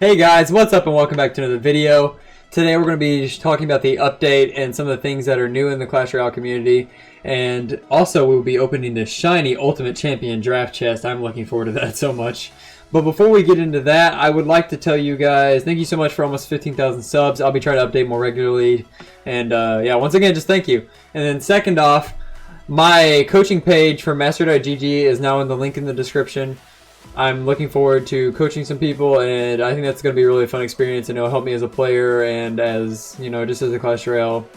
Hey guys, what's up and welcome back to another video. Today we're going to be talking about the update and some of the things that are new in the Clash Royale community. And also we'll be opening the shiny Ultimate Champion draft chest. I'm looking forward to that so much. But before we get into that, I would like to tell you guys, thank you so much for almost 15,000 subs. I'll be trying to update more regularly. And yeah, once again, just thank you. And then second off, my coaching page for Master.gg is now in the link in the description. I'm looking forward to coaching some people, and I think that's going to be a really fun experience, and it'll help me as a player and as, you know, just as a Clash Royale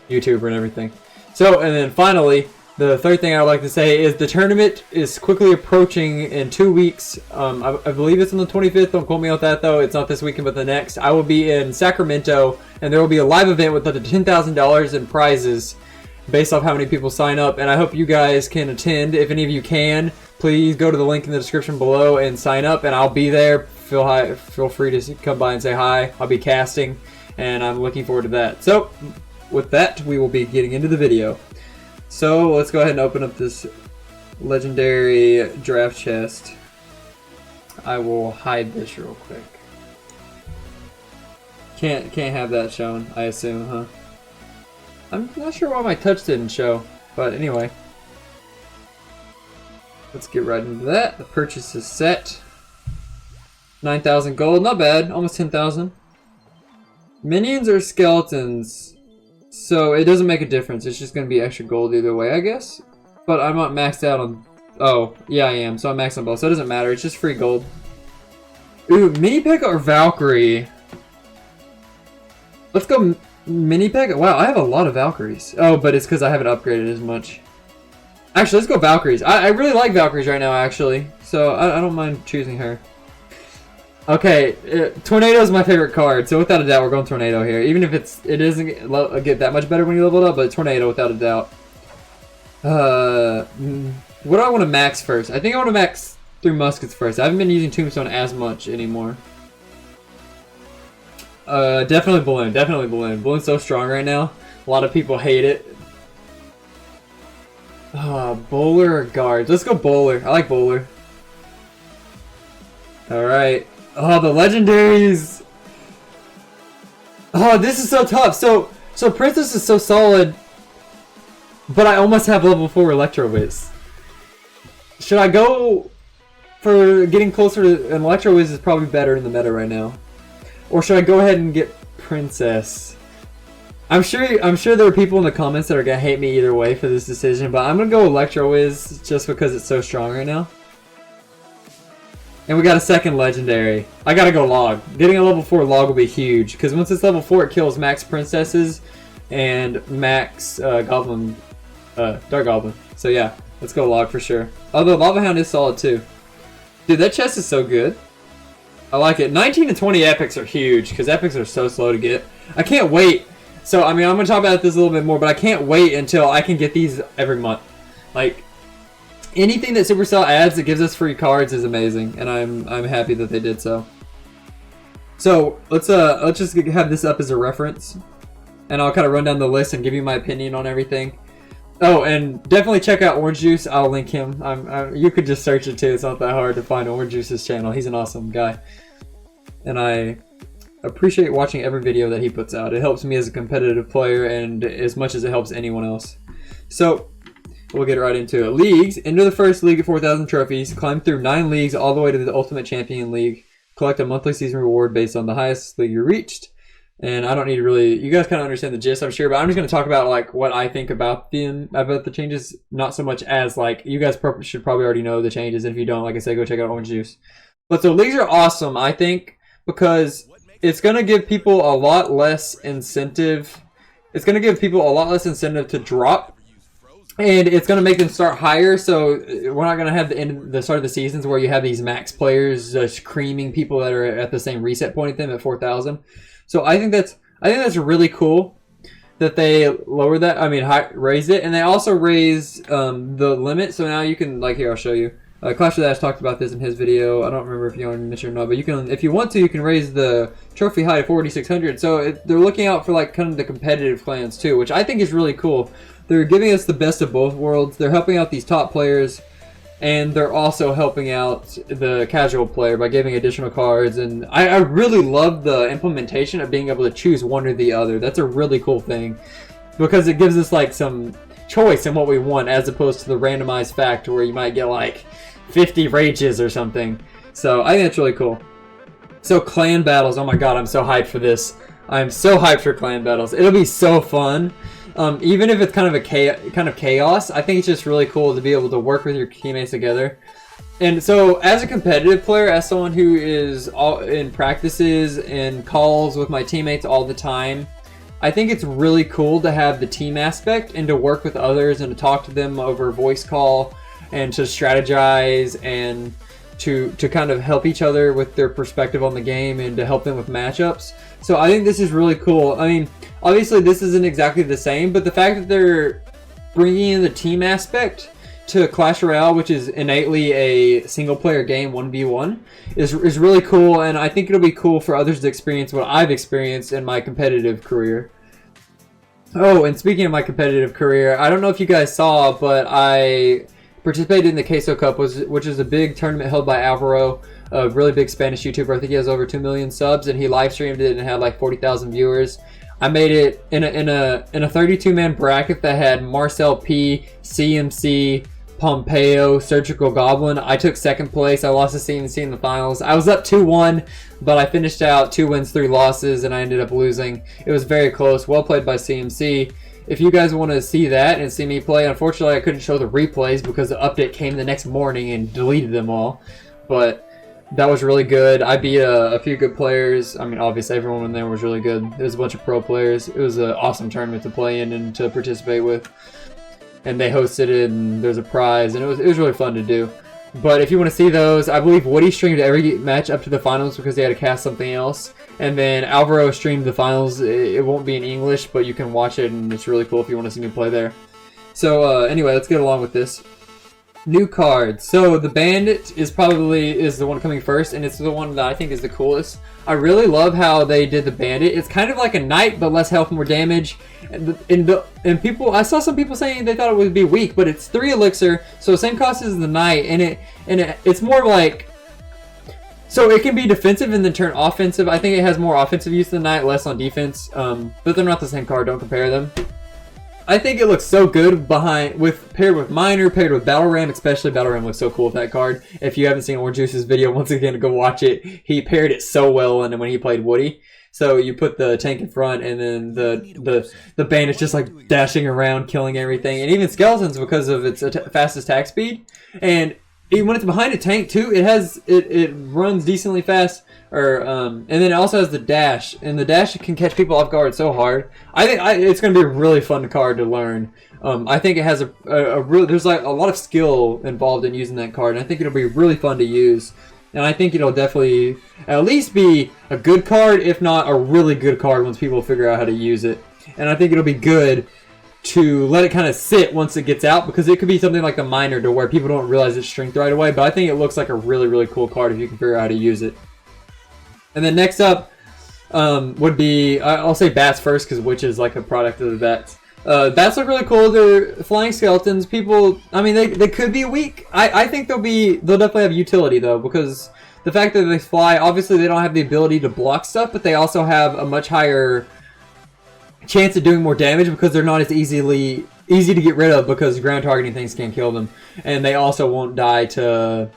YouTuber and everything. So, and then finally, the third thing I would like to say is the tournament is quickly approaching in 2 weeks. I believe it's on the 25th. Don't quote me on that, though. It's not this weekend, but the next. I will be in Sacramento, and there will be a live event with up to $10,000 in prizes based off how many people sign up, and I hope you guys can attend. If any of you can, please go to the link in the description below and sign up, and I'll be there. Feel free to come by and say hi. I'll be casting, and I'm looking forward to that. So, with that, we will be getting into the video. So, let's go ahead and open up this legendary draft chest. I will hide this real quick. Can't have that shown, I assume, huh? I'm not sure why my touch didn't show, but anyway. Let's get right into that. The purchase is set. 9,000 gold, not bad, almost 10,000. Minions are skeletons, so it doesn't make a difference. It's just going to be extra gold either way, I guess. But I'm not maxed out on... Oh, yeah I am, so I'm maxed on both, so it doesn't matter. It's just free gold. Ooh, mini pick or Valkyrie? Let's go mini pick. Wow, I have a lot of Valkyries. Oh, but it's because I haven't upgraded as much. Actually, let's go Valkyries. I really like Valkyries right now, actually. So, I don't mind choosing her. Okay, Tornado is my favorite card. So, without a doubt, we're going Tornado here. Even if it doesn't get that much better when you level it up, but Tornado, without a doubt. What do I want to max first? I think I want to max through muskets first. I haven't been using Tombstone as much anymore. Definitely Balloon. Definitely Balloon. Balloon's so strong right now. A lot of people hate it. Bowler or guards? Let's go bowler. I like bowler. Alright. Oh, the legendaries. Oh, this is so tough. So Princess is so solid, but I almost have level 4 Electro Whiz. Should I go for getting closer to... An Electro Whiz is probably better in the meta right now. Or should I go ahead and get Princess? I'm sure there are people in the comments that are gonna hate me either way for this decision, but I'm gonna go Electro Whiz just because it's so strong right now. And we got a second legendary. I gotta go Log. Getting a level 4 Log will be huge, because once it's level 4 it kills max Princesses and max Dark Goblin. So yeah, let's go Log for sure. Although Lava Hound is solid too. Dude, that chest is so good. I like it. 19 and 20 epics are huge, because epics are so slow to get. I can't wait. So, I mean, I'm going to talk about this a little bit more, but I can't wait until I can get these every month. Like, anything that Supercell adds that gives us free cards is amazing, and I'm happy that they did so. So, let's just have this up as a reference, and I'll kind of run down the list and give you my opinion on everything. Oh, and definitely check out Orange Juice. I'll link him. You could just search it too. It's not that hard to find Orange Juice's channel. He's an awesome guy, and I appreciate watching every video that he puts out. It helps me as a competitive player and as much as it helps anyone else. So, we'll get right into it. Leagues. Enter the first league at 4,000 trophies. Climb through 9 leagues all the way to the Ultimate Champion League. Collect a monthly season reward based on the highest league you reached. And I don't need to really... You guys kind of understand the gist, I'm sure, but I'm just going to talk about like what I think about the changes, not so much as like... You guys should probably already know the changes, and if you don't, like I said, go check out Orange Juice. But so leagues are awesome, I think, because... It's going to give people a lot less incentive. It's going to give people a lot less incentive to drop. And it's going to make them start higher. So we're not going to have the start of the seasons where you have these max players just creaming people that are at the same reset point at them at 4,000. So I think that's really cool that they lowered that. I mean, raised it. And they also raised the limit. So now you can, like, here, I'll show you. Clash of the Ash talked about this in his video. I don't remember if you want to mention it or not, but you can, if you want to, you can raise the trophy high to 4,600. So they're looking out for like kind of the competitive clans too, which I think is really cool. They're giving us the best of both worlds. They're helping out these top players, and they're also helping out the casual player by giving additional cards. And I really love the implementation of being able to choose one or the other. That's a really cool thing, because it gives us like some choice in what we want, as opposed to the randomized fact where you might get like 50 rages or something. So I think that's really cool. So clan battles, oh my god, I'm so hyped for this. I'm so hyped for clan battles. It'll be so fun. Even if it's kind of chaos, I think it's just really cool to be able to work with your teammates together. And so, as a competitive player, as someone who is in practices and calls with my teammates all the time, I think it's really cool to have the team aspect and to work with others and to talk to them over voice call and to strategize and to kind of help each other with their perspective on the game and to help them with matchups. So I think this is really cool. I mean, obviously this isn't exactly the same, but the fact that they're bringing in the team aspect to Clash Royale, which is innately a single player game 1v1, is really cool, and I think it'll be cool for others to experience what I've experienced in my competitive career. Oh, and speaking of my competitive career, I don't know if you guys saw, but I participated in the Queso Cup, which is a big tournament held by Alvaro, a really big Spanish YouTuber. I think he has over 2 million subs, and he live streamed it and had like 40,000 viewers. I made it in a 32-man bracket that had Marcel P, CMC, Pompeo, Surgical Goblin. I took second place. I lost to CMC in the finals. I was up 2-1, but I finished out 2 wins, 3 losses, and I ended up losing. It was very close. Well played by CMC. If you guys want to see that and see me play, unfortunately I couldn't show the replays because the update came the next morning and deleted them all. But that was really good. I beat a few good players. I mean, obviously everyone in there was really good. There was a bunch of pro players. It was an awesome tournament to play in and to participate with. And they hosted it, and there's a prize, and it was really fun to do. But if you want to see those, I believe Woody streamed every match up to the finals because they had to cast something else. And then Alvaro streamed the finals. It won't be in English, but you can watch it, and it's really cool if you want to see me play there. So anyway, let's get along with this. New cards. So the Bandit is the one coming first, and it's the one that I think is the coolest. I really love how they did the Bandit. It's kind of like a Knight, but less health, more damage. And people, I saw some people saying they thought it would be weak, but it's 3 elixir, so same cost as the Knight, and it's more like, so it can be defensive and then turn offensive. I think it has more offensive use than the Knight, less on defense. But they're not the same card. Don't compare them. I think it looks so good paired with Miner, paired with Battle Ram, especially Battle Ram looks so cool with that card. If you haven't seen Orange Juice's video, once again, go watch it. He paired it so well when he played Woody. So you put the tank in front, and then the Bandit's just like dashing around, killing everything, and even skeletons because of its fast attack speed. And when it's behind a tank too, it runs decently fast. And then it also has the dash, and the dash can catch people off guard so hard. I think it's going to be a really fun card to learn. I think it has there's like a lot of skill involved in using that card, and I think it'll be really fun to use. And I think it'll definitely at least be a good card, if not a really good card, once people figure out how to use it. And I think it'll be good to let it kind of sit once it gets out, because it could be something like the Miner to where people don't realize its strength right away. But I think it looks like a really, really cool card if you can figure out how to use it. And then next up would be, I'll say Bats first, because Witch is like a product of the Bats. Bats look really cool. They're flying skeletons. People, I mean, they could be weak. I think they'll definitely have utility though, because the fact that they fly, obviously they don't have the ability to block stuff, but they also have a much higher chance of doing more damage because they're not as easy to get rid of, because ground targeting things can't kill them, and they also won't die to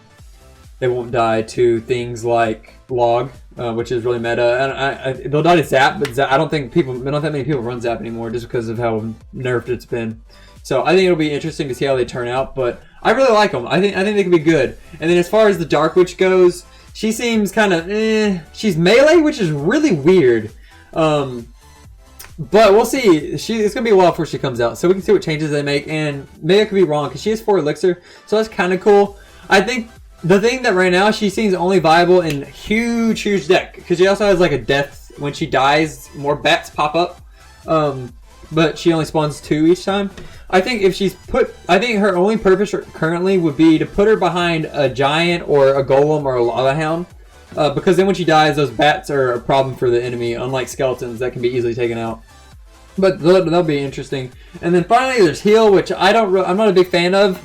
things like Log, which is really meta. And they'll die to Zap, but I don't that many people run Zap anymore just because of how nerfed it's been. So I think it'll be interesting to see how they turn out, but I really like them. I think they can be good. And then as far as the Dark Witch goes, she seems kind of she's melee, which is really weird. But we'll see. It's going to be a while before she comes out, so we can see what changes they make. And maybe I could be wrong, because she has 4 elixir, so that's kind of cool. I think the thing that right now she seems only viable in huge deck, because she also has like a death. When she dies, more bats pop up, but she only spawns 2 each time. I think I think her only purpose currently would be to put her behind a giant or a golem or a lava hound. Because then when she dies, those bats are a problem for the enemy, unlike skeletons that can be easily taken out. But that'll be interesting. And then finally, there's Heal, which I'm not a big fan of.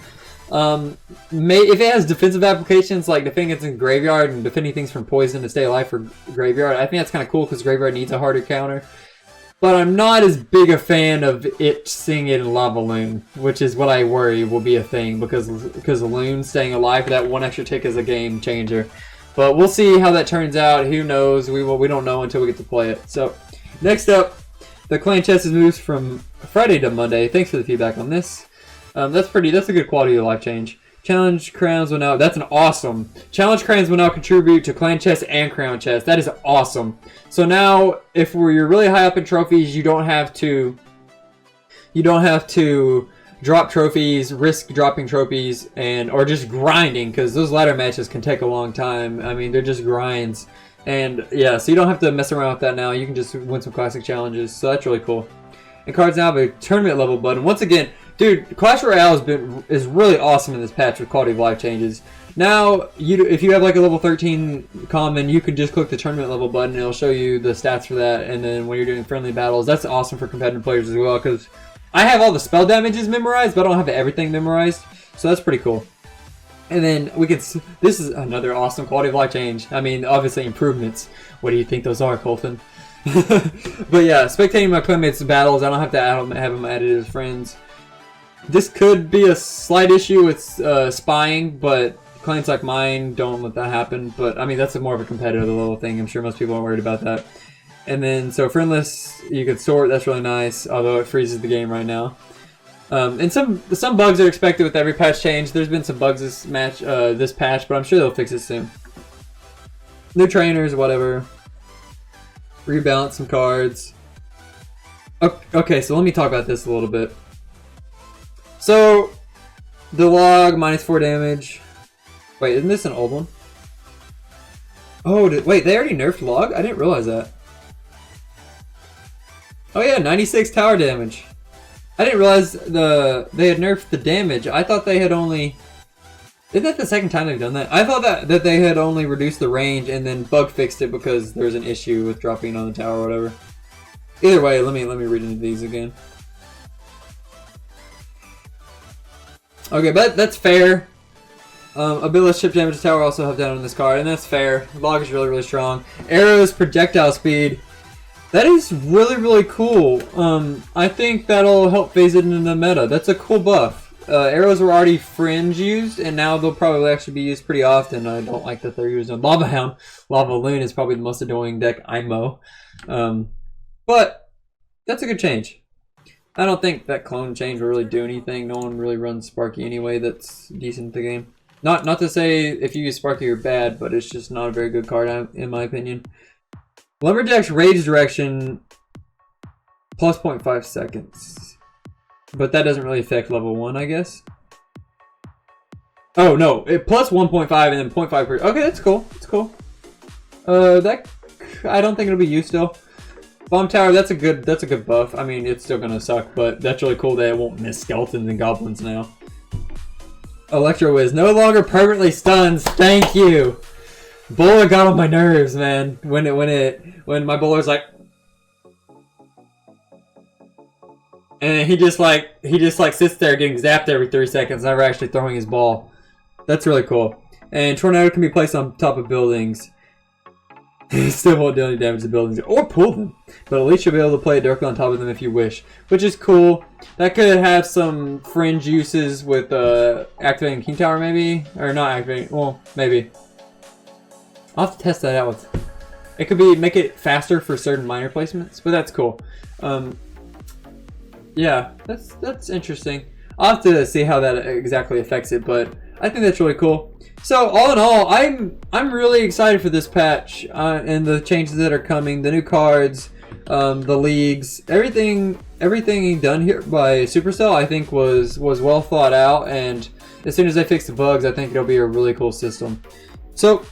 If it has defensive applications like defending against in graveyard and defending things from poison to stay alive for graveyard, I think that's kind of cool because graveyard needs a harder counter. But I'm not as big a fan of it seeing it in Lava Loon, which is what I worry will be a thing because Loon staying alive for that one extra tick is a game changer. But we'll see how that turns out. Who knows? We don't know until we get to play it. So next up, the clan chest is moved from Friday to Monday. Thanks for the feedback on this. That's a good quality of life change. Challenge crowns will now, that's an awesome. Challenge crowns will now contribute to clan chest and crown chest. That is awesome. So now, if you're really high up in trophies, you don't have to drop trophies, risk dropping trophies, or just grinding, because those ladder matches can take a long time. I mean, they're just grinds. And yeah, so you don't have to mess around with that now. You can just win some classic challenges. So that's really cool. And cards now have a tournament level button. Once again, dude, Clash Royale is really awesome in this patch with quality of life changes. Now, if you have like a level 13 common, you can just click the tournament level button and it'll show you the stats for that. And then when you're doing friendly battles, that's awesome for competitive players as well, because I have all the spell damages memorized, but I don't have everything memorized. So that's pretty cool. And then this is another awesome quality of life change. I mean, obviously improvements. What do you think those are, Colton? But yeah, spectating my clanmates' battles, I don't have to have them added as friends. This could be a slight issue with spying, but clans like mine don't let that happen. But I mean, that's more of a competitive level thing. I'm sure most people aren't worried about that. And then, so friendless, you could sort. That's really nice, although it freezes the game right now. And some bugs are expected with every patch change. There's been some bugs this patch, but I'm sure they'll fix it soon. New trainers, whatever. Rebalance some cards. Okay, so let me talk about this a little bit. So, the log, -4 damage. Wait, isn't this an old one? Oh, wait, they already nerfed log? I didn't realize that. Oh yeah, 96 tower damage. I didn't realize they had nerfed the damage. I thought they had only... Isn't that the second time they've done that? I thought that they had only reduced the range and then bug fixed it because there's an issue with dropping on the tower or whatever. Either way, let me read into these again. Okay, but that's fair. Ability chip damage to tower also have down on this card, and that's fair. Log is really, really strong. Arrows projectile speed. That is really, really cool. I think that'll help phase it into the meta. That's a cool buff. Arrows were already fringe used, and now they'll probably actually be used pretty often. I don't like that they're used on Lava Hound. Lava Loon is probably the most annoying deck IMO. But that's a good change. I don't think that clone change will really do anything. No one really runs Sparky anyway that's decent at the game. Not to say if you use Sparky you're bad, but it's just not a very good card in my opinion. Lumberjack's Rage Direction plus 0.5 seconds. But that doesn't really affect level 1, I guess. Oh no, plus 1.5 and then 0.5 per... Okay, that's cool. That's cool. I don't think it'll be used still. Bomb Tower, that's a good buff. I mean, it's still gonna suck, but that's really cool that it won't miss skeletons and goblins now. Electro Whiz, no longer permanently stuns. Thank you. Bowler got on my nerves, man. When my bowler's like, and he just sits there getting zapped every 3 seconds, never actually throwing his ball. That's really cool. And Tornado can be placed on top of buildings. Still won't do any damage to buildings or pull them, but at least you'll be able to play it directly on top of them if you wish, which is cool. That could have some fringe uses with activating King Tower, maybe, or not activating. Well, maybe. I'll have to test that out. It could be make it faster for certain minor placements, but that's cool. Yeah, that's interesting. I'll have to see how that exactly affects it, but I think that's really cool. So all in all, I'm really excited for this patch and the changes that are coming, the new cards, the leagues, everything done here by Supercell. I think was well thought out, and as soon as they fix the bugs, I think it'll be a really cool system. So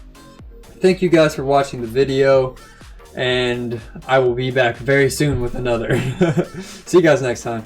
thank you guys for watching the video, and I will be back very soon with another. See you guys next time.